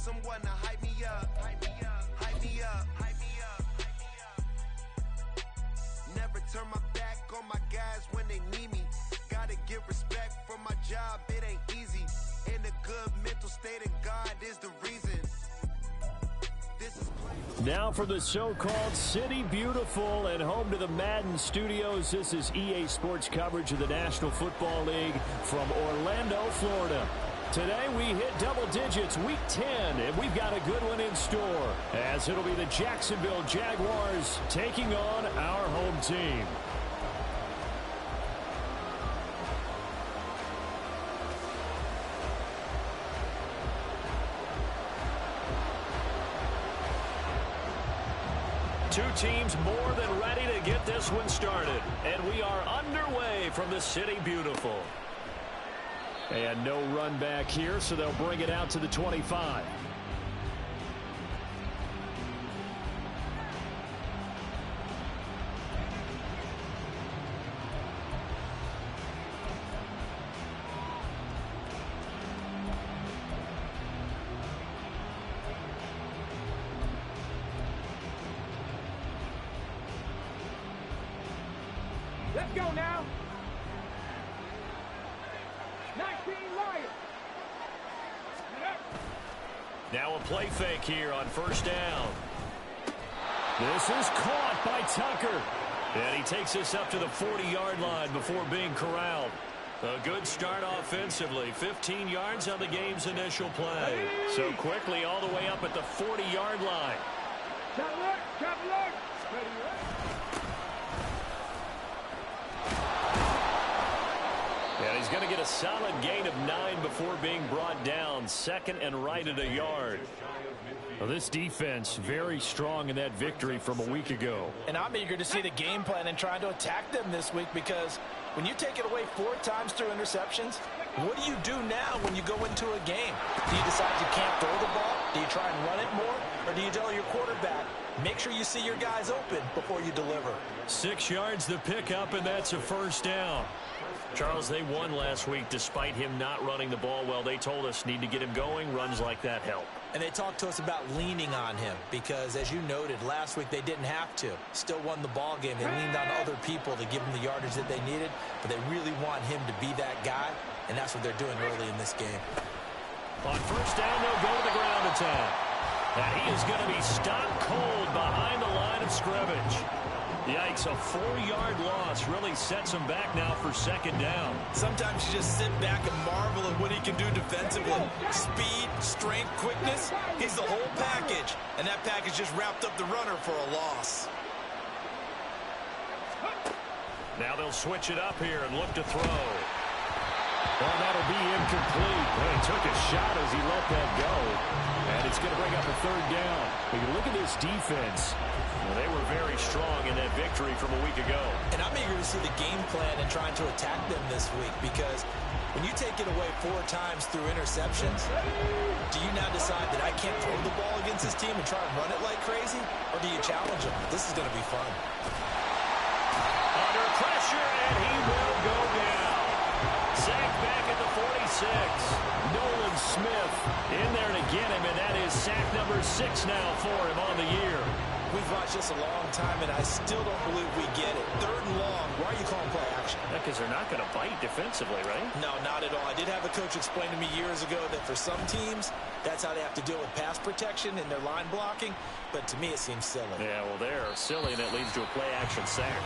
someone to hype me up, hype me up, hype me up, hype me up, hype me up. Never turn my back on my guys when they need me. Gotta give respect for my job, it ain't easy. In a good mental state, and God is the reason. Now for the so-called City Beautiful and home to the Madden studios. This is EA Sports coverage of the National Football League from Orlando, Florida. Today we hit double digits, week 10, and we've got a good one in store, as it'll be the Jacksonville Jaguars taking on our home team. Two teams more than ready to get this one started. And we are underway from the City Beautiful. And no run back here, so they'll bring it out to the 25. Let's go now. 19 Lions. Now a play fake here on first down. This is caught by Tucker. And he takes us up to the 40-yard line before being corralled. A good start offensively. 15 yards on the game's initial play. So quickly all the way up at the 40-yard line. Traveler. Ready. And he's going to get a solid gain of 9 before being brought down. Second and right at a yard. Well, this defense very strong in that victory from a week ago. And I'm eager to see the game plan and trying to attack them this week, because when you take it away 4 times through interceptions, what do you do now when you go into a game? Do you decide you can't throw the ball? Do you try and run it more? Or do you tell your quarterback, make sure you see your guys open before you deliver? 6 yards the pickup, and that's a first down. Charles, they won last week despite him not running the ball well. They told us need to get him going. Runs like that help. And they talked to us about leaning on him because, as you noted, last week they didn't have to. Still won the ball game. They leaned on other people to give them the yardage that they needed, but they really want him to be that guy, and that's what they're doing early in this game. On first down, they'll go to the ground attack. And he is going to be stopped cold behind the line of scrimmage. Yikes, a 4-yard loss really sets him back now for second down. Sometimes you just sit back and marvel at what he can do defensively. Speed, strength, quickness, he's the whole package. And that package just wrapped up the runner for a loss. Now they'll switch it up here and look to throw. Well, that'll be incomplete. Well, he took a shot as he let that go. And it's going to bring up a third down. But you look at this defense. Well, they were very strong in that victory from a week ago. And I'm eager to see the game plan and trying to attack them this week, because when you take it away 4 times through interceptions, do you now decide that I can't throw the ball against this team and try and run it like crazy? Or do you challenge them? This is going to be fun. Under pressure, and he will go down. Sacked back at the 46. Nolan Smith in there to get him, and that is sack number 6 now for him on the year. We've watched this a long time, and I still don't believe we get it. 3rd and long. Why are you calling play action? Because they're not going to bite defensively, right? No, not at all. I did have a coach explain to me years ago that for some teams, that's how they have to deal with pass protection and their line blocking. But to me, it seems silly. Yeah, well, they're silly, and it leads to a play action sack.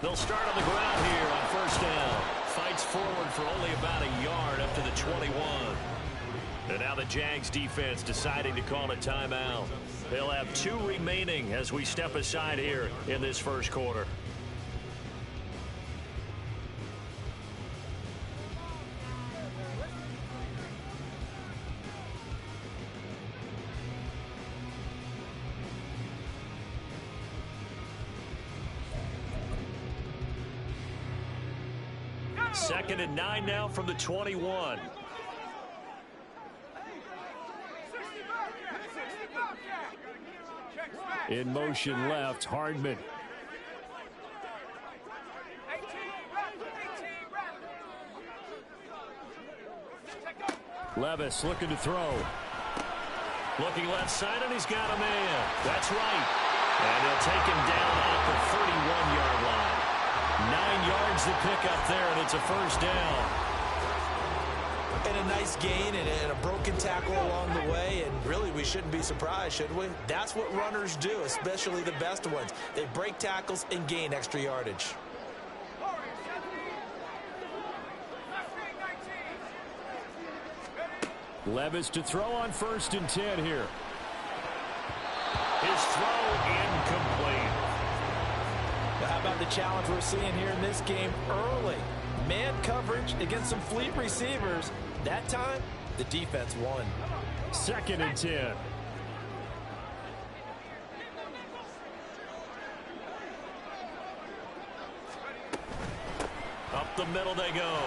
They'll start on the ground here on first down. Fights forward for only about a yard up to the 21. And now the Jags defense deciding to call a timeout. They'll have 2 remaining as we step aside here in this first quarter. Second and 9 now from the 21. In motion left, Hardman. Levis looking to throw. Looking left side, and he's got a man. That's right. And he'll take him down at the 31-yard line. 9 yards to pick up there, and it's a first down. And a nice gain and a broken tackle along the way, and really we shouldn't be surprised, should we? That's what runners do, especially the best ones. They break tackles and gain extra yardage. Levis to throw on 1st and 10 here. His throw incomplete. Well, how about the challenge we're seeing here in this game early? Man coverage against some fleet receivers. That time, the defense won. 2nd and 10. Up the middle they go.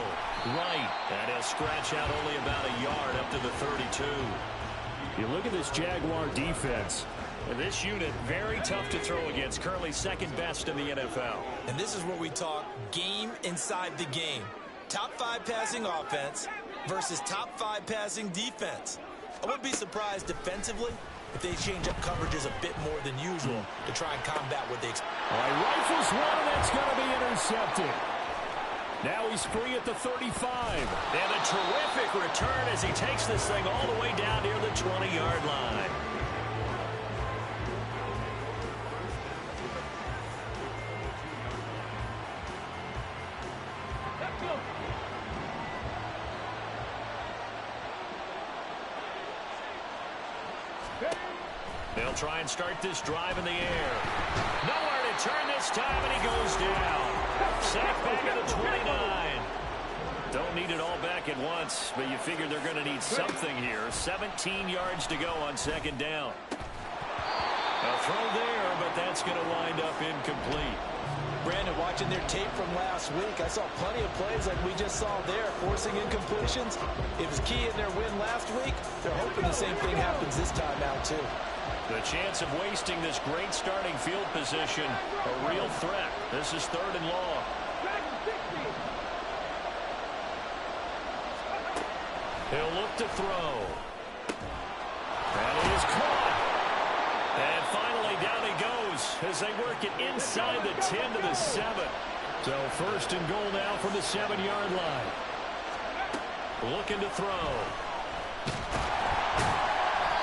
Right. And he'll scratch out only about a yard up to the 32. You look at this Jaguar defense. And this unit, very tough to throw against. Currently 2nd best in the NFL. And this is where we talk game inside the game. Top 5 passing offense versus top 5 passing defense. I wouldn't be surprised defensively if they change up coverages a bit more than usual to try and combat what they expect. All right, rifles one, and that's going to be intercepted. Now he's free at the 35. And a terrific return as he takes this thing all the way down near the 20-yard line. They'll try and start this drive in the air. Nowhere to turn this time, and he goes down. Sacked back at the 29. Don't need it all back at once, but you figure they're going to need something here. 17 yards to go on 2nd down. A throw there, but that's going to wind up incomplete. Brandon, watching their tape from last week, I saw plenty of plays like we just saw there, forcing incompletions. It was key in their win last week. They're hoping the same thing happens this time out, too. The chance of wasting this great starting field position, a real threat. This is 3rd and long. He'll look to throw. And it is caught. And finally down he goes as they work it inside the 10 to the 7. So 1st and goal now from the 7-yard line. Looking to throw.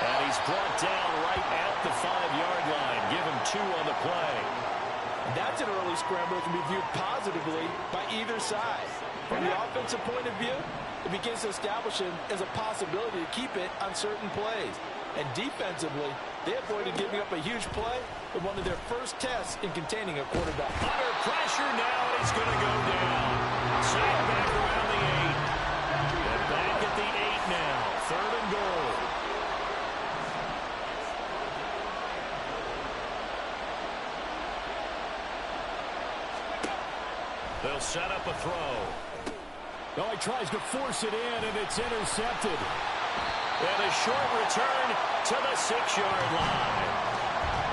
And he's brought down right at the 5-yard line. Give him 2 on the play. That's an early scramble that can be viewed positively by either side. From the offensive point of view, it begins to establish him as a possibility to keep it on certain plays. And defensively, they avoided giving up a huge play in one of their first tests in containing a quarterback. Under pressure now, and he's going to go down. Sacked back around the 8. And back at the 8 now. 3rd and goal. They'll set up a throw. Oh, he tries to force it in, and it's intercepted. And a short return to the 6-yard line.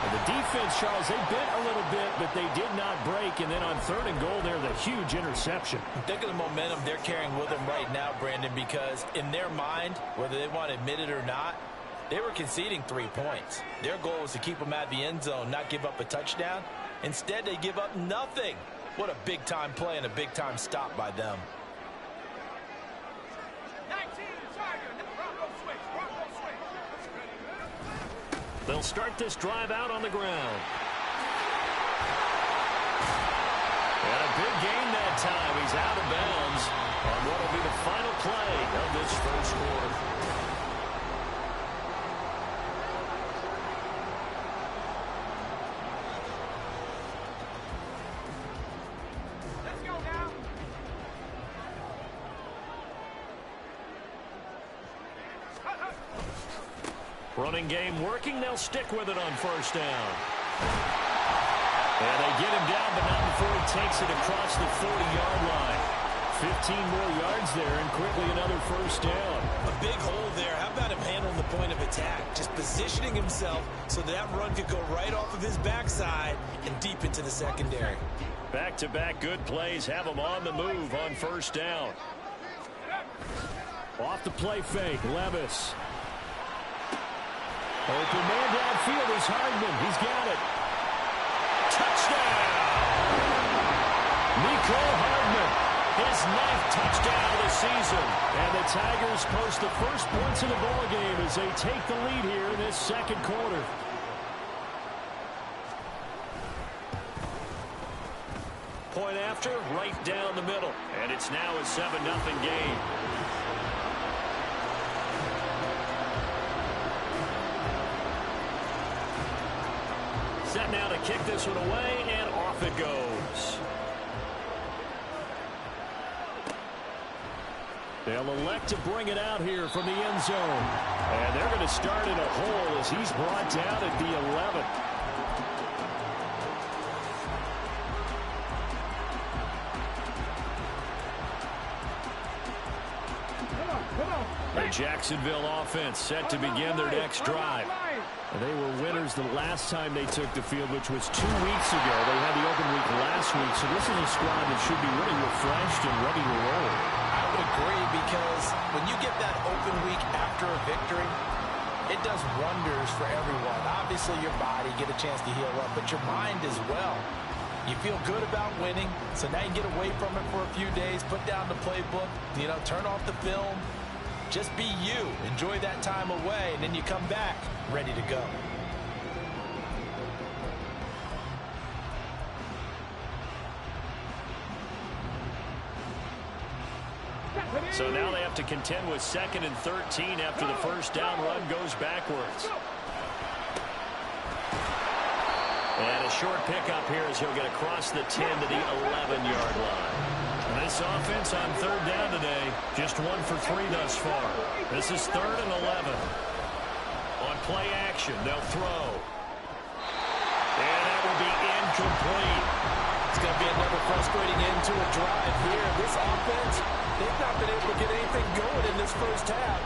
And the defense, Charles, they bit a little bit, but they did not break. And then on 3rd and goal there, the huge interception. Think of the momentum they're carrying with them right now, Brandon, because in their mind, whether they want to admit it or not, they were conceding 3 points. Their goal was to keep them at the end zone, not give up a touchdown. Instead, they give up nothing. What a big-time play and a big-time stop by them. They'll start this drive out on the ground. And a big gain that time. He's out of bounds on what will be the final play of this 1st quarter. Running game working. They'll stick with it on 1st down. And they get him down, but not before he takes it across the 40-yard line. 15 more yards there and quickly another first down. A big hole there. How about him handling the point of attack? Just positioning himself so that run could go right off of his backside and deep into the secondary. Back-to-back good plays have him on the move on first down. Off the play fake, Levis. Open man downfield is Hardman. He's got it. Touchdown! Nicole Hardman, his 9th touchdown of the season. And the Tigers post the first points of the ball game as they take the lead here in this second quarter. Point after, right down the middle. And it's now a 7-0 game. Set now to kick this one away, and off it goes. They'll elect to bring it out here from the end zone. And they're going to start in a hole as he's brought down at the 11. The Jacksonville offense set to begin their next drive. They were winners the last time they took the field, which was 2 weeks ago. They had the open week last week, so this is a squad that should be really refreshed and ready to roll. I would agree, because when you get that open week after a victory, it does wonders for everyone. Obviously, your body get a chance to heal up, but your mind as well. You feel good about winning, so now you get away from it for a few days, put down the playbook, turn off the film. Just be you. Enjoy that time away, and then you come back ready to go. So now they have to contend with 2nd and 13 after the first down run goes backwards. And a short pickup here as he'll get across the 10 to the 11-yard line. This offense on 3rd down today, just 1 for 3 thus far. This is 3rd and 11. On play action, they'll throw. And that will be incomplete. It's going to be another frustrating end to a drive here. This offense, they've not been able to get anything going in this first half.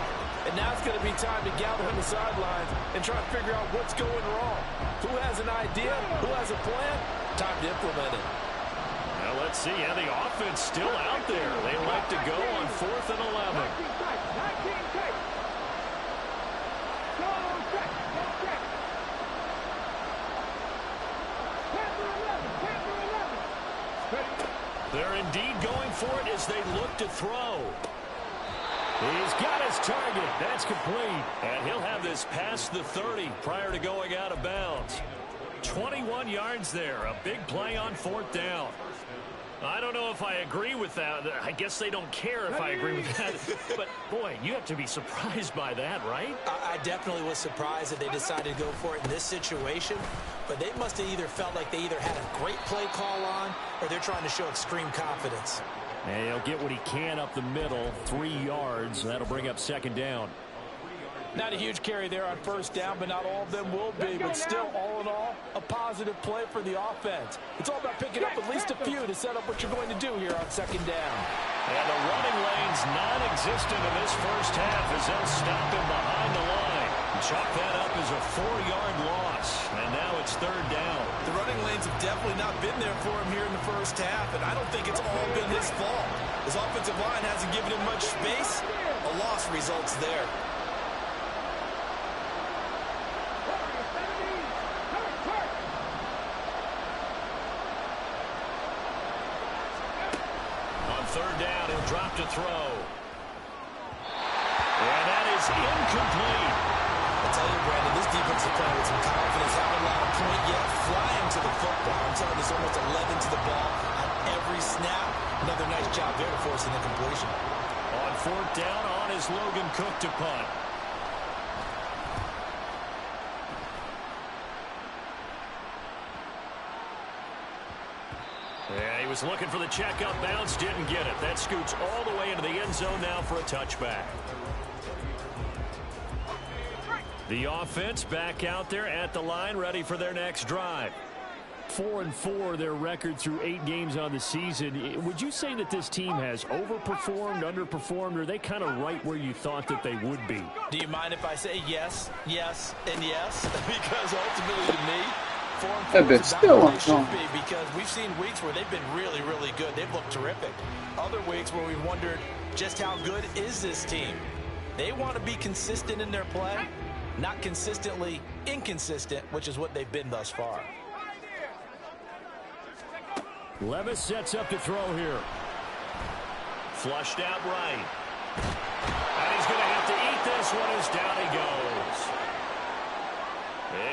And now it's going to be time to gather on the sidelines and try to figure out what's going wrong. Who has an idea? Who has a plan? Time to implement it. Well, let's see. Yeah, the offense still out there. They like to go on 4th and 11. They're indeed going for it as they look to throw. He's got his target. That's complete. And he'll have this past the 30 prior to going out of bounds. 21 yards there. A big play on 4th down. I don't know if I agree with that. I guess they don't care if I agree with that. But, boy, you have to be surprised by that, right? I definitely was surprised that they decided to go for it in this situation. But they must have either felt like they either had a great play call on or they're trying to show extreme confidence. And he'll get what he can up the middle, 3 yards. That'll bring up 2nd down. Not a huge carry there on first down, but not all of them will be. But still, all in all, a positive play for the offense. It's all about picking up at least a few to set up what you're going to do here on 2nd down. And the running lane's non-existent in this first half as they'll stop him behind the line. Chalk that up as a 4-yard loss. And now it's 3rd down. The running lanes have definitely not been there for him here in the first half, and I don't think it's all been his fault. His offensive line hasn't given him much space. A loss results there. On 3rd down, he'll drop to throw. And that is incomplete. I'll tell you, Brandon, this defensive player with some confidence, haven't allowed a point yet, flying to the football. I'm telling you, there's almost 11 to the ball on every snap. Another nice job there to force an incompletion. On 4th down, on is Logan Cook to punt. Yeah, he was looking for the check up bounce, didn't get it. That scoots all the way into the end zone now for a touchback. The offense back out there at the line, ready for their next drive. 4-4 their record through 8 games on the season. Would you say that this team has overperformed, underperformed, or are they kind of right where you thought that they would be? Do you mind if I say yes, yes, and yes? Because ultimately to me, 4-4 is about where they should be, because we've seen weeks where they've been really, really good. They've looked terrific. Other weeks where we've wondered just how good is this team. They want to be consistent in their play, not consistently inconsistent, which is what they've been thus far. Levis sets up to throw here. Flushed out right. And he's going to have to eat this one as down he goes.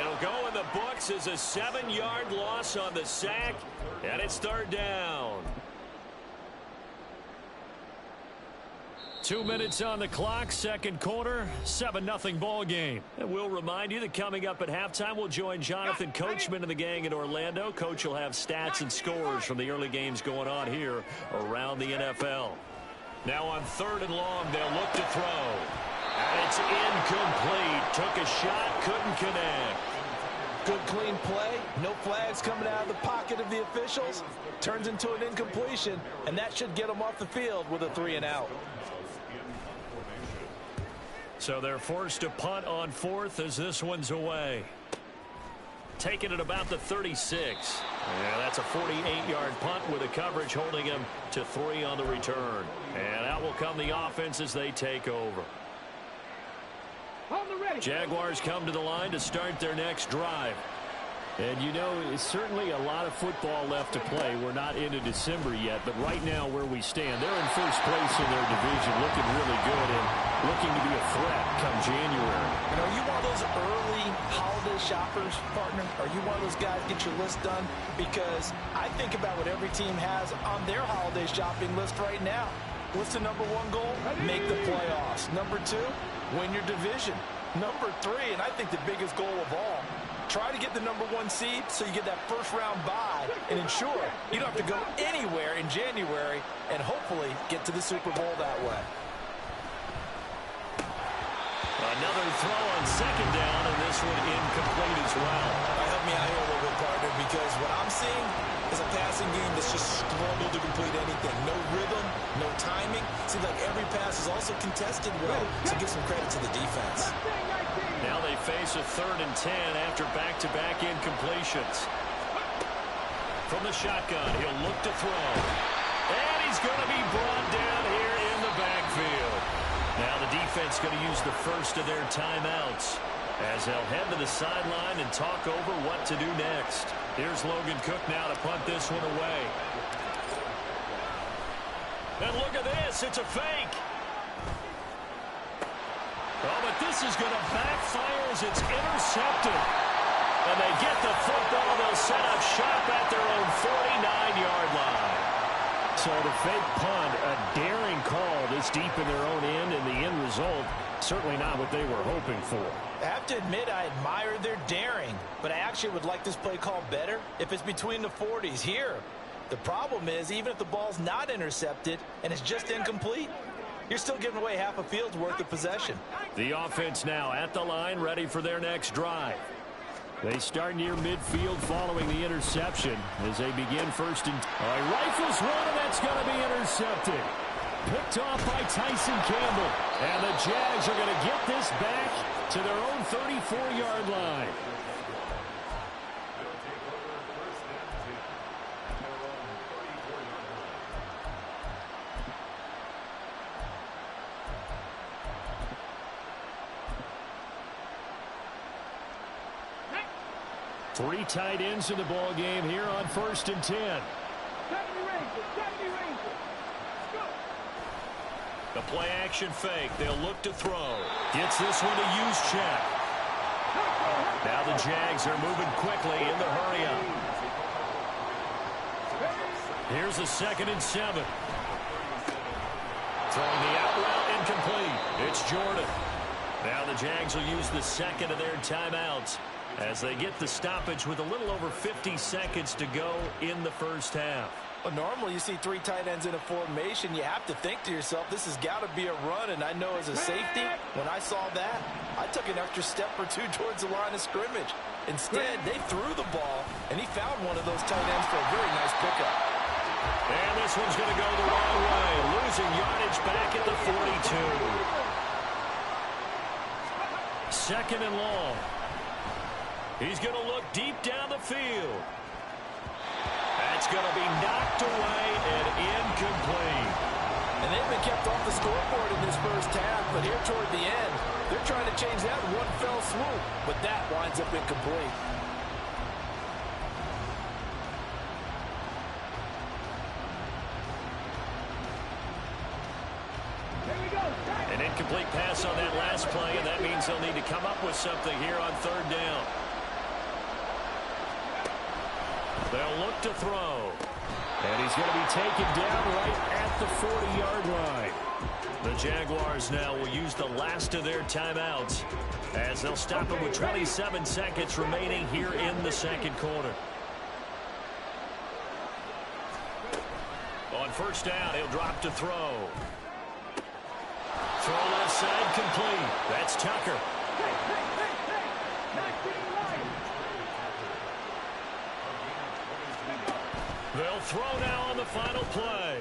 It'll go in the books as a 7-yard loss on the sack, and it's 3rd down. 2 minutes on the clock, second quarter, 7-0 ball game. And we'll remind you that coming up at halftime, we'll join Jonathan Coachman and the gang in Orlando. Coach will have stats and scores from the early games going on here around the NFL. Now on 3rd and long, they'll look to throw. And it's incomplete. Took a shot, couldn't connect. Good clean play, no flags coming out of the pocket of the officials. Turns into an incompletion, and that should get them off the field with a 3-and-out. So they're forced to punt on 4th as this one's away. Taking it about the 36. Yeah, that's a 48-yard punt with a coverage holding him to 3 on the return. And out will come the offense as they take over. Jaguars come to the line to start their next drive. And, you know, it's certainly a lot of football left to play. We're not into December yet, but right now where we stand, they're in first place in their division, looking really good and looking to be a threat come January. You know, are you one of those early holiday shoppers, partner? Are you one of those guys get your list done? Because I think about what every team has on their holiday shopping list right now. What's the number 1 goal? Make the playoffs. Number 2, win your division. Number 3, and I think the biggest goal of all, try to get the number 1 seed so you get that first-round bye and ensure you don't have to go anywhere in January and hopefully get to the Super Bowl that way. Another throw on 2nd down, and this one incomplete as well. Help me out here a little bit, partner, because what I'm seeing is a passing game that's just struggled to complete anything. No rhythm, no timing. Seems like every pass is also contested well, so give some credit to the defense. Now they face a 3rd and 10 after back-to-back incompletions. From the shotgun, he'll look to throw. And he's going to be brought down here in the backfield. Now the defense going to use the first of their timeouts as they'll head to the sideline and talk over what to do next. Here's Logan Cook now to punt this one away. And look at this. It's a fake. Oh, but this is going to backfire as it's intercepted. And they get the football. They'll set up shop at their own 49-yard line. So the fake punt, a daring call this deep in their own end, and the end result, certainly not what they were hoping for. I have to admit I admire their daring, but I actually would like this play called better if it's between the 40s here. The problem is, even if the ball's not intercepted and it's just incomplete, you're still giving away half a field's worth of possession. The offense now at the line, ready for their next drive. They start near midfield following the interception as they begin 1st and... rifles one, and that's going to be intercepted. Picked off by Tyson Campbell. And the Jags are going to get this back to their own 34-yard line. Three tight ends in the ball game here on 1st and 10. The play action fake. They'll look to throw. Gets this one to Juszczyk. Now the Jags are moving quickly in the hurry up. Here's the 2nd and 7. Throwing the out route incomplete. It's Jordan. Now the Jags will use the 2nd of their timeouts as they get the stoppage with a little over 50 seconds to go in the 1st half. Well, normally you see 3 tight ends in a formation. You have to think to yourself, this has got to be a run. And I know as a safety, when I saw that, I took an extra step or 2 towards the line of scrimmage. Instead, they threw the ball, and he found one of those tight ends for a very nice pickup. And this one's going to go the wrong way, losing yardage back at the 42. Second and long. He's going to look deep down the field. That's going to be knocked away and incomplete. And they've been kept off the scoreboard in this first half, but here toward the end, they're trying to change that in one fell swoop, but that winds up incomplete. An incomplete pass on that last play, and that means they'll need to come up with something here on third down. They'll look to throw. And he's going to be taken down right at the 40-yard line. The Jaguars now will use the last of their timeouts as they'll stop him with 27 seconds remaining here in the second quarter. On first down, he'll drop to throw. Throw left side complete. That's Tucker. They'll throw now on the final play.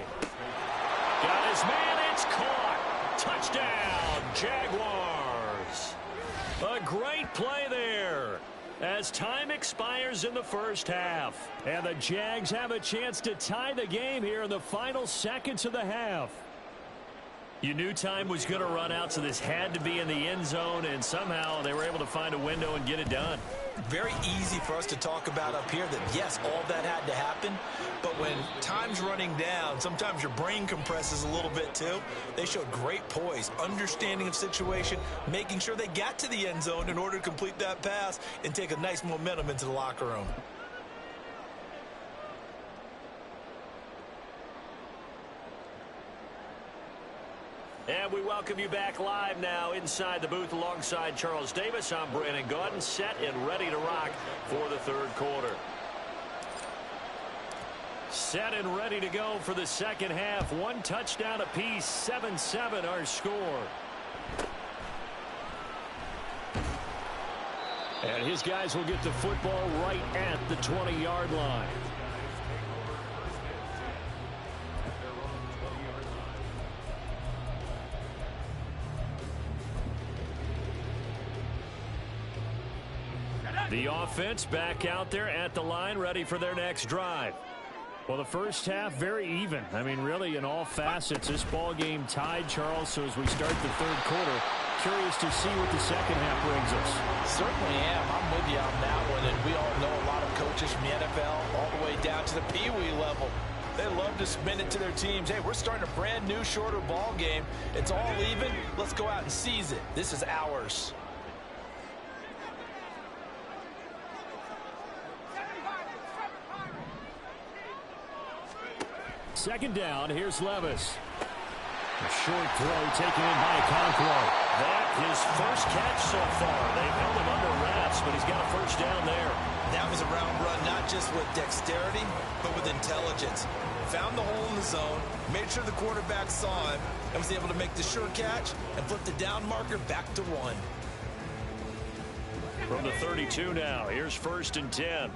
Got his man. It's caught. Touchdown, Jaguars. A great play there as time expires in the first half. And the Jags have a chance to tie the game here in the final seconds of the half. You knew time was going to run out, so this had to be in the end zone, and somehow they were able to find a window and get it done. Very easy for us to talk about up here that, yes, all that had to happen, but when time's running down, sometimes your brain compresses a little bit too. They showed great poise, understanding of situation, making sure they got to the end zone in order to complete that pass and take a nice momentum into the locker room. And we welcome you back live now inside the booth alongside Charles Davis. I'm Brandon Gaudin, set and ready to rock for the third quarter. Set and ready to go for the second half. One touchdown apiece, 7-7 our score. And his guys will get the football right at the 20-yard line. The offense back out there at the line, ready for their next drive. Well, the first half, very even. I mean, really, in all facets, this ball game tied, Charles. So as we start the third quarter, curious to see what the second half brings us. Certainly am. I'm with you on that one. And we all know a lot of coaches from the NFL all the way down to the Pee-wee level. They love to spin it to their teams. Hey, we're starting a brand new, shorter ball game. It's all even. Let's go out and seize it. This is ours. Second down, here's Levis. A short throw taken in by Conquo. That his first catch so far. They've held him under wraps, but he's got a first down there. That was a round run, not just with dexterity, but with intelligence. Found the hole in the zone, made sure the quarterback saw him, and was able to make the sure catch and flip the down marker back to 1. From the 32 now, here's first and 10.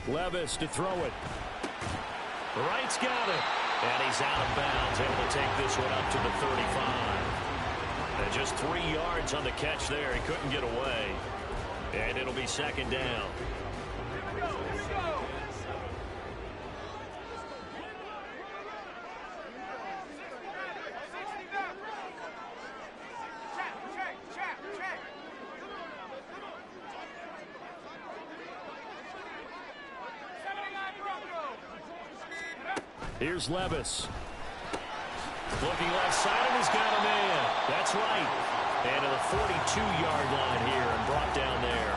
Levis to throw it. Wright's got it. And he's out of bounds, able to take this one up to the 35. And just 3 yards on the catch there. He couldn't get away. And it'll be second down. Here's Levis. Looking left side, and he's got a man. That's right. And to the 42-yard line here and brought down there.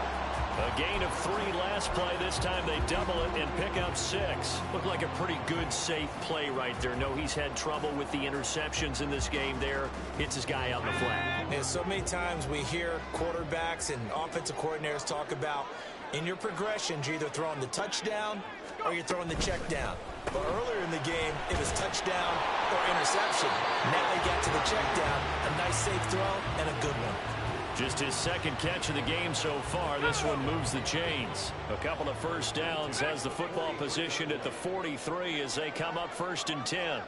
A gain of 3 last play. This time they double it and pick up 6. Looked like a pretty good, safe play right there. No, he's had trouble with the interceptions in this game there. Hits his guy out in the flat. And so many times we hear quarterbacks and offensive coordinators talk about In your progressions, you're either throwing the touchdown or you're throwing the check down. But earlier in the game, it was touchdown or interception. Now you got to the check down, a nice safe throw, and a good one. Just his second catch of the game so far. This one moves the chains. A couple of first downs, has the football positioned at the 43 as they come up 1st and 10.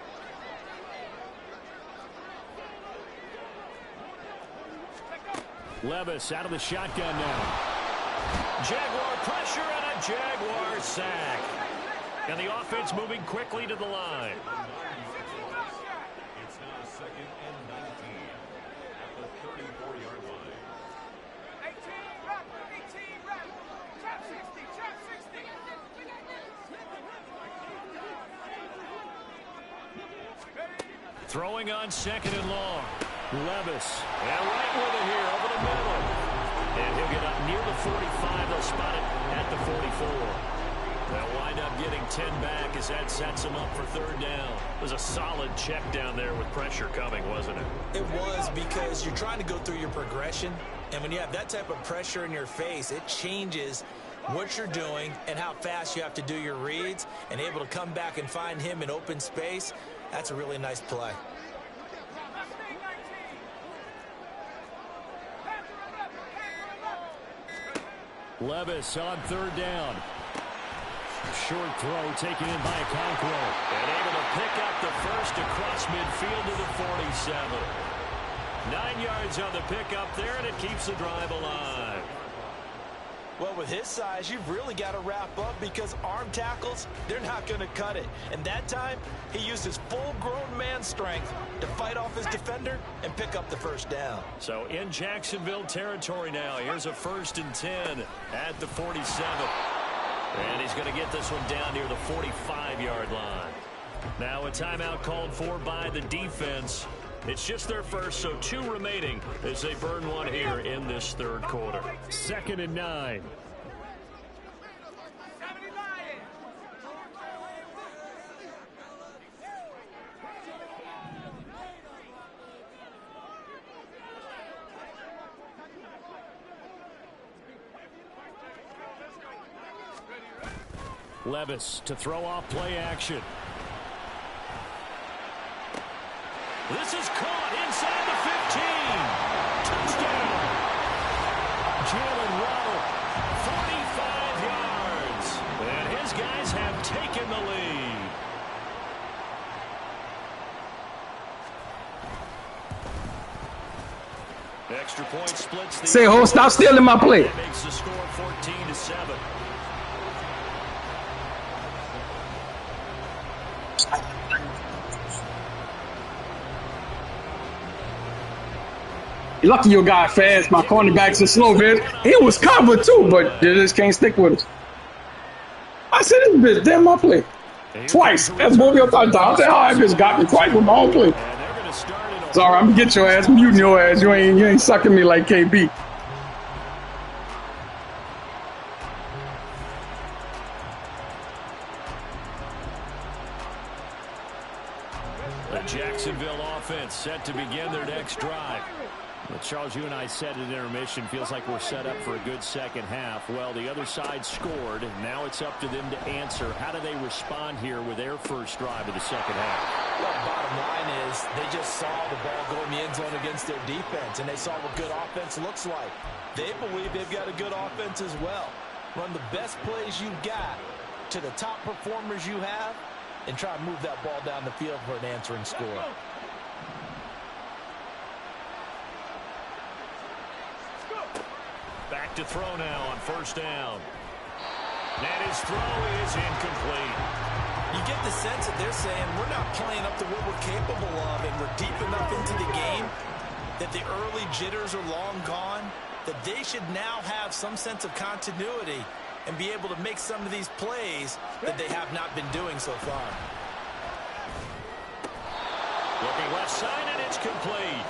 Levis out of the shotgun now. Jaguar pressure and a Jaguar sack. And the offense moving quickly to the line. It's now 2nd and 19 at the 34-yard line. 18 rep, trap 60, trap 60. Throwing on 2nd and long. Levis. And right with it here over the middle. And he'll get up near the 45. They'll spot it at the 44. They'll wind up getting 10 back as that sets them up for 3rd down. It was a solid check down there with pressure coming, wasn't it? It was, because you're trying to go through your progression. And when you have that type of pressure in your face, it changes what you're doing and how fast you have to do your reads. And able to come back and find him in open space, that's a really nice play. Levis on 3rd down. Short throw taken in by Okonkwo. And able to pick up the first across midfield to the 47. 9 yards on the pickup there, and it keeps the drive alive. Well, with his size, you've really got to wrap up, because arm tackles, they're not going to cut it. And that time, he used his full-grown man strength to fight off his defender and pick up the 1st down. So in Jacksonville territory now. Here's a 1st and 10 at the 47. And he's going to get this one down near the 45-yard line. Now a timeout called for by the defense. It's just their first, so 2 remaining as they burn one here in this 3rd quarter. 2nd and 9. Levis to throw off play action. This is caught inside the 15. Touchdown. Jalen Waddle, 45 yards. And his guys have taken the lead. Extra point splits the... Say, ho, stop stealing my play. That makes the score 14-7. You're lucky your guy fast. My cornerbacks are slow, man. He was covered too, but they just can't stick with us. I said this bitch, damn my play. Twice. That's both your touchdowns. I said, oh, that bitch got me twice with my own play. Sorry, I'm gonna get your ass, muting your ass. You ain't sucking me like KB. The Jacksonville offense set to begin their next drive. Well, Charles, you and I said at intermission, feels like we're set up for a good second half. Well, the other side scored. Now it's up to them to answer. How do they respond here with their first drive of the second half? Well, bottom line is they just saw the ball go in the end zone against their defense, and they saw what good offense looks like. They believe they've got a good offense as well. Run the best plays you got to the top performers you have, and try to move that ball down the field for an answering score. Back to throw now on 1st down. And his throw is incomplete. You get the sense that they're saying we're not playing up to what we're capable of, and we're deep enough into the game that the early jitters are long gone, that they should now have some sense of continuity and be able to make some of these plays that they have not been doing so far. Looking left side, and it's complete.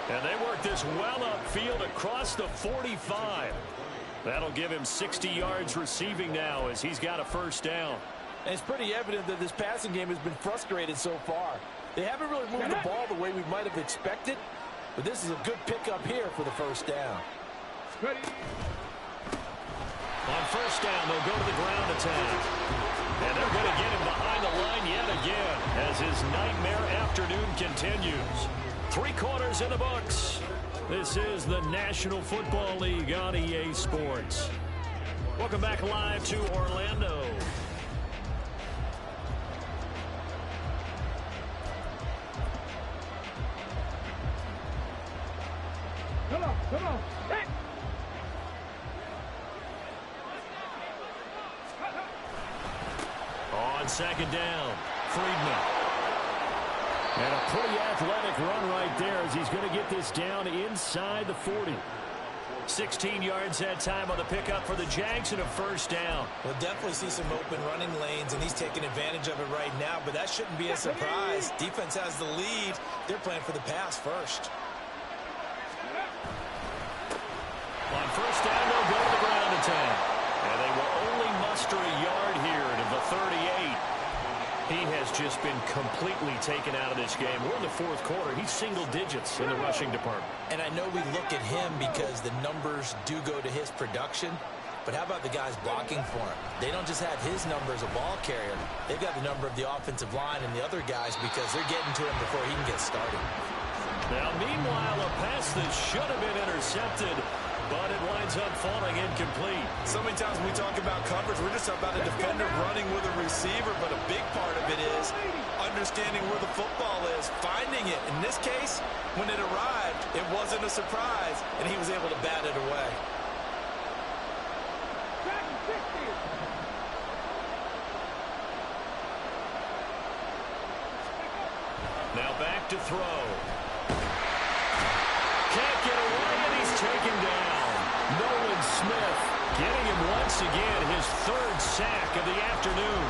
And they work this well upfield across the 45. That'll give him 60 yards receiving now as he's got a 1st down. And it's pretty evident that this passing game has been frustrated so far. They haven't really moved the ball the way we might have expected, but this is a good pickup here for the 1st down. On first down, they'll go to the ground attack. And they're going to get him behind the line yet again as his nightmare afternoon continues. 3 quarters in the books. This is the National Football League on EA Sports. Welcome back live to Orlando. Come on. Hey! On second down, Friedman. And a pretty athletic run right there as he's going to get this down inside the 40. 16 yards that time on the pickup for the Jags and a first down. We'll definitely see some open running lanes, and he's taking advantage of it right now, but that shouldn't be a surprise. Defense has the lead. They're playing for the pass first. On first down, they'll go to the ground attack. And they will only muster a yard here to the 38. He has just been completely taken out of this game. We're in the 4th quarter. He's single digits in the rushing department. And I know we look at him because the numbers do go to his production. But how about the guys blocking for him? They don't just have his number as a ball carrier. They've got the number of the offensive line and the other guys because they're getting to him before he can get started. Now, meanwhile, a pass that should have been intercepted, but it winds up falling incomplete. So many times when we talk about coverage, we're just about a defender running with a receiver, but a big part of it is understanding where the football is, finding it. In this case, when it arrived, it wasn't a surprise, and he was able to bat it away. Now back to throw. Can't get away, and he's taken down. Nolan Smith getting him once again, his 3rd sack of the afternoon.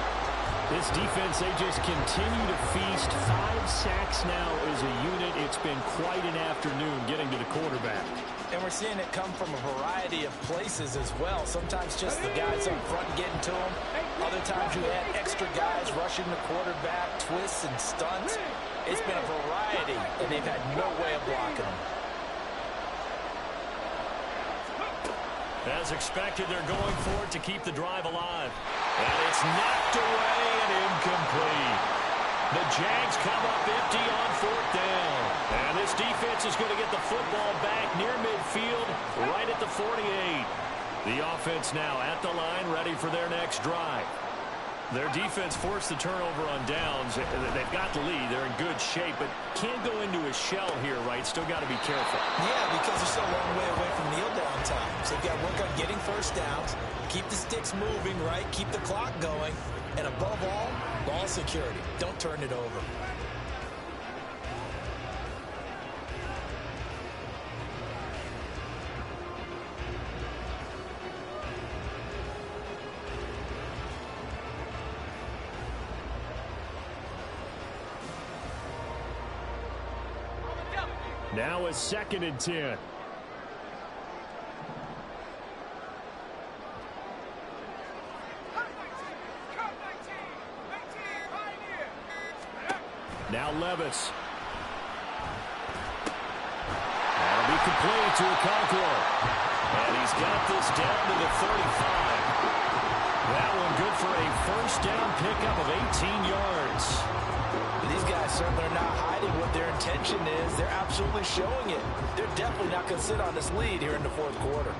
This defense, they just continue to feast. 5 sacks now as a unit. It's been quite an afternoon getting to the quarterback. And we're seeing it come from a variety of places as well. Sometimes just the guys up front getting to him. Other times you add extra guys rushing the quarterback, twists and stunts. It's been a variety, and they've had no way of blocking him. As expected, they're going for it to keep the drive alive. And it's knocked away and incomplete. The Jags come up empty on 4th down. And this defense is going to get the football back near midfield, right at the 48. The offense now at the line, ready for their next drive. Their defense forced the turnover on downs. They've got the lead. They're in good shape, but can't go into a shell here, right? Still got to be careful. Yeah, because they're so a long way away from kneel down time. So they've got to work on getting first downs, keep the sticks moving, right? Keep the clock going. And above all, ball security. Don't turn it over. Now a 2nd and 10. Now Levis. That'll be complete to Okonkwo. And he's got this down to the 35. That one good for a first down pickup of 18 yards. These guys certainly are not hiding what their intention is. They're absolutely showing it. They're definitely not going to sit on this lead here in the 4th quarter.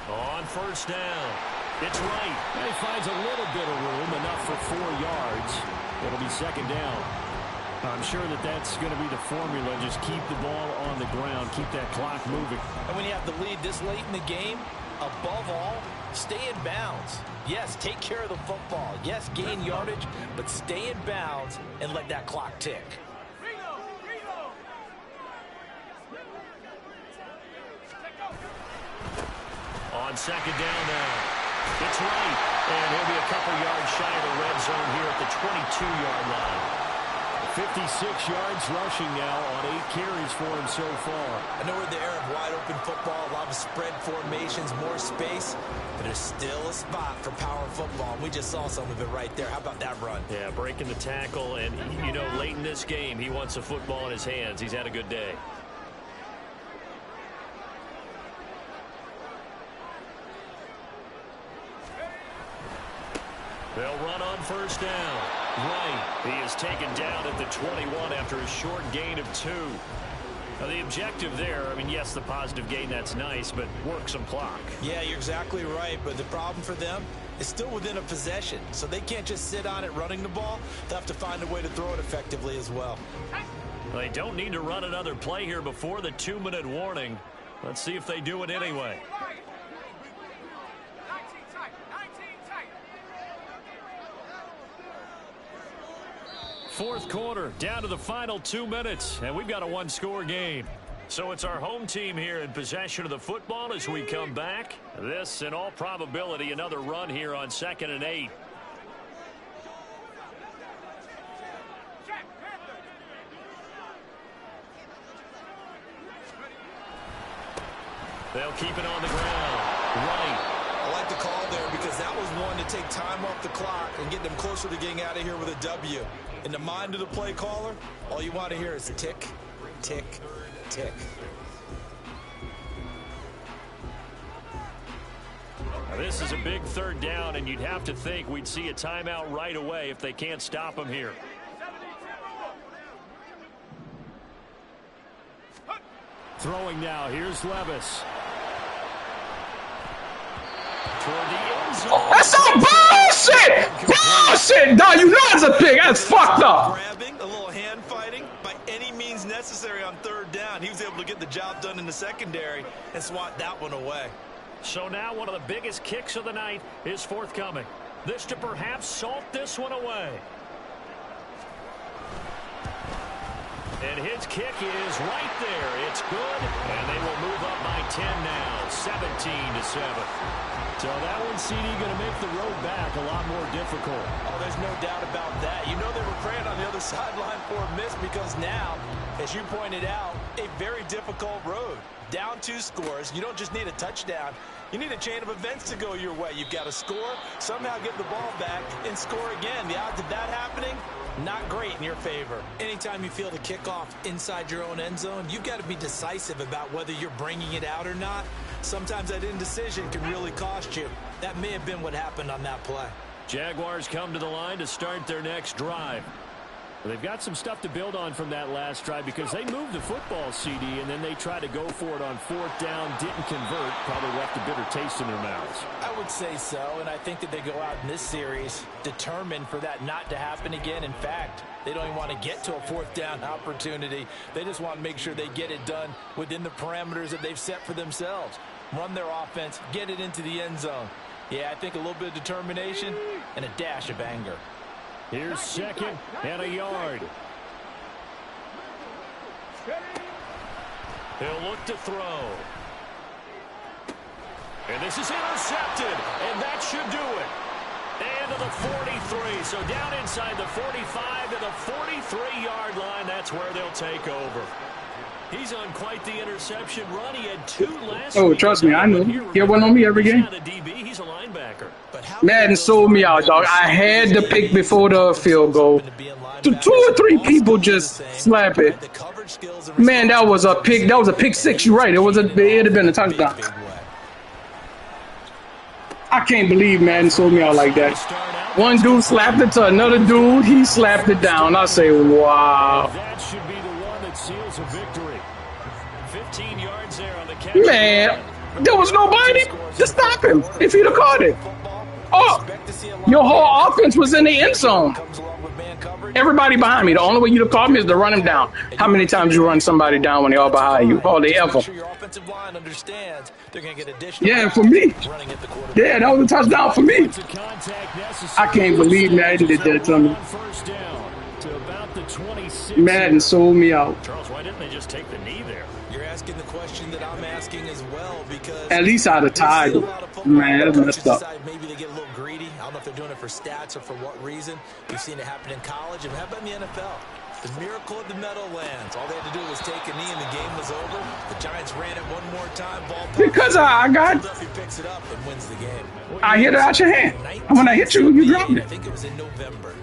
On first down, it's right. And he finds a little bit of room, enough for 4 yards. It'll be 2nd down. I'm sure that that's going to be the formula. Just keep the ball on the ground, keep that clock moving. And when you have the lead this late in the game, above all, stay in bounds. Yes, take care of the football. Yes, gain yardage, but stay in bounds and let that clock tick. On 2nd down now. It's right. And he'll be a couple yards shy of the red zone here at the 22-yard line. 56 yards rushing now on 8 carries for him so far. I know we're in the era of wide-open football, a lot of spread formations, more space, but there's still a spot for power football. We just saw some of it right there. How about that run? Yeah, breaking the tackle, and, you know, late in this game, he wants the football in his hands. He's had a good day. They'll run on first down. Right. He is taken down at the 21 after a short gain of 2. Now, the objective there, I mean, yes, the positive gain, that's nice, but work some clock. Yeah, you're exactly right, but the problem for them is still within a possession, so they can't just sit on it running the ball. They'll have to find a way to throw it effectively as well. Well, they don't need to run another play here before the 2-minute warning. Let's see if they do it anyway. Fourth quarter, down to the final 2 minutes, and we've got a one-score game. So it's our home team here in possession of the football as we come back. This, in all probability, another run here on 2nd and 8. They'll keep it on the ground. Right. I like the call there because that was one to take time off the clock and get them closer to getting out of here with a W. In the mind of the play caller, all you want to hear is tick, tick, tick. Now, this is a big third down, and you'd have to think we'd see a timeout right away if they can't stop them here. Throwing now, here's Levis. Toward the end zone. That's some bullshit! Bullshit! Dog, you know it's a pick. That's fucked up. Grabbing, a little hand fighting, by any means necessary on third down. He was able to get the job done in the secondary and swat that one away. So now one of the biggest kicks of the night is forthcoming. This to perhaps salt this one away. And his kick is right there. It's good, and they will move up by 10 now, 17-7. So that one, CD, going to make the road back a lot more difficult. Oh, there's no doubt about that. You know they were praying on the other sideline for a miss because now, as you pointed out, a very difficult road. Down 2 scores. You don't just need a touchdown. You need a chain of events to go your way. You've got to score, somehow get the ball back, and score again. The odds of that happening, not great in your favor. Anytime you feel the kickoff inside your own end zone, you've got to be decisive about whether you're bringing it out or not. Sometimes that indecision can really cost you. That may have been what happened on that play. Jaguars come to the line to start their next drive. Well, they've got some stuff to build on from that last drive because they moved the football, CD, and then they tried to go for it on 4th down, didn't convert, probably left a bitter taste in their mouths. I would say so, and I think that they go out in this series determined for that not to happen again. In fact, they don't even want to get to a 4th down opportunity. They just want to make sure they get it done within the parameters that they've set for themselves. Run their offense, get it into the end zone. Yeah, I think a little bit of determination and a dash of anger. Here's 2nd and a yard. He'll look to throw. And this is intercepted, and that should do it. And to the 43, so down inside the 45 to the 43-yard line. That's where they'll take over. He's on quite the interception run. He had 2 last week. Oh, trust me, I know. He had one on me every game. He's a linebacker. Madden sold me out, dog. I had the pick before the field goal. 2 or 3 people just slap it. Man, that was a pick. That was a pick 6. You're right. It'd have been a touchdown. I can't believe Madden sold me out like that. One dude slapped it to another dude. He slapped it down. I say, wow. That should be the one that seals a victory. 15 yards there on the catch. Man, there was nobody to stop him if he'd have caught it. Oh, your whole offense was in the end zone. Everybody behind me. The only way you'd have caught me is to run him down. How many times you run somebody down when they're all behind you? Hardly ever. Yeah, for me. Yeah, that was a touchdown for me. I can't believe Madden did that to me. Madden sold me out. Charles, why didn't they just take the knee there? You're asking the question that I'm asking as well because at least I'd have tied. Man, that's messed up. Maybe they get a little greedy. I don't know if they're doing it for stats or for what reason. We've seen it happen in college. And how about in the NFL? The miracle of the Meadowlands. All they had to do was take a knee and the game was over. The Giants ran it one more time. Ball Because I got, Philadelphia picks it up and wins the game. I hit it out your hand. And when I hit you, you dropped I it. think it was in November.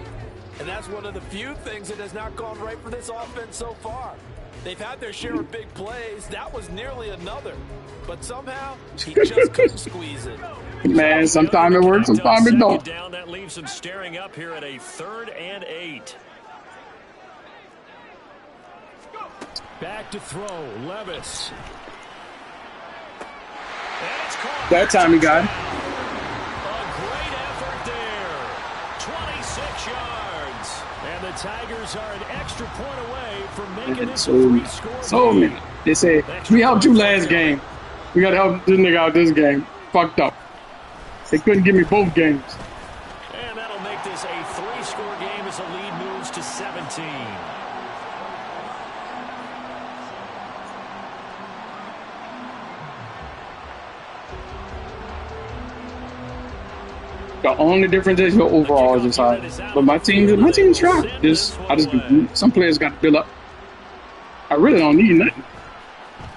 And that's one of the few things that has not gone right for this offense so far. They've had their share of big plays. That was nearly another. But somehow, he just couldn't squeeze it. Man, sometimes it works, sometimes it don't. Down, that leaves them staring up here at a 3rd and 8. Back to throw, Levis. That time he got it. A great effort there. 26 yards. And the Tigers are an extra point away from making this a 3-score game. They said, we helped you last game. We got to help this nigga out this game. Fucked up. They couldn't give me both games. And that'll make this a 3-score game as the lead moves to 17. The only difference is your overall is just high. But my team's strong. Some players got to build up. I really don't need nothing.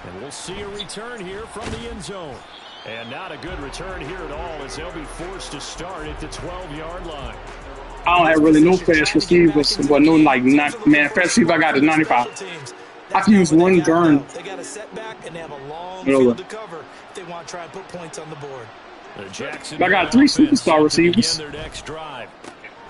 And we'll see a return here from the end zone. And not a good return here at all as they'll be forced to start at the 12-yard line. I don't have really no fast receivers, but no fast receiver I got is 95. I can use one gun. They got a setback and they have a long field to cover if they want to try and put points on the board. I got 3 superstar receivers. Their next drive.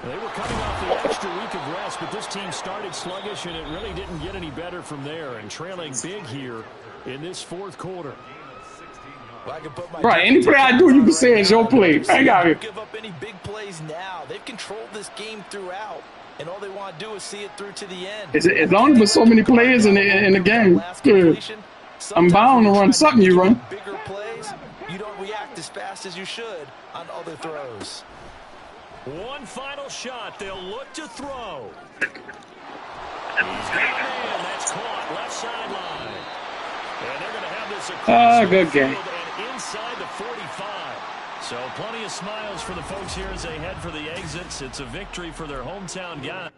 They were coming off the extra week of rest, but this team started sluggish, and it really didn't get any better from there. And trailing big here in this 4th quarter. Right, any play I do, you can say it's your play. I got it. Give up any big plays now. They've controlled this game throughout, and all they want to do is see it through to the end. As long as there's so many players in the game, good. I'm bound to run something you run. Bigger plays, you don't react as fast as you should on other throws. One final shot. They'll look to throw. He's got it in. That's caught left sideline. And they're going to have this across good game. and inside the 45. So plenty of smiles for the folks here as they head for the exits. It's a victory for their hometown guy.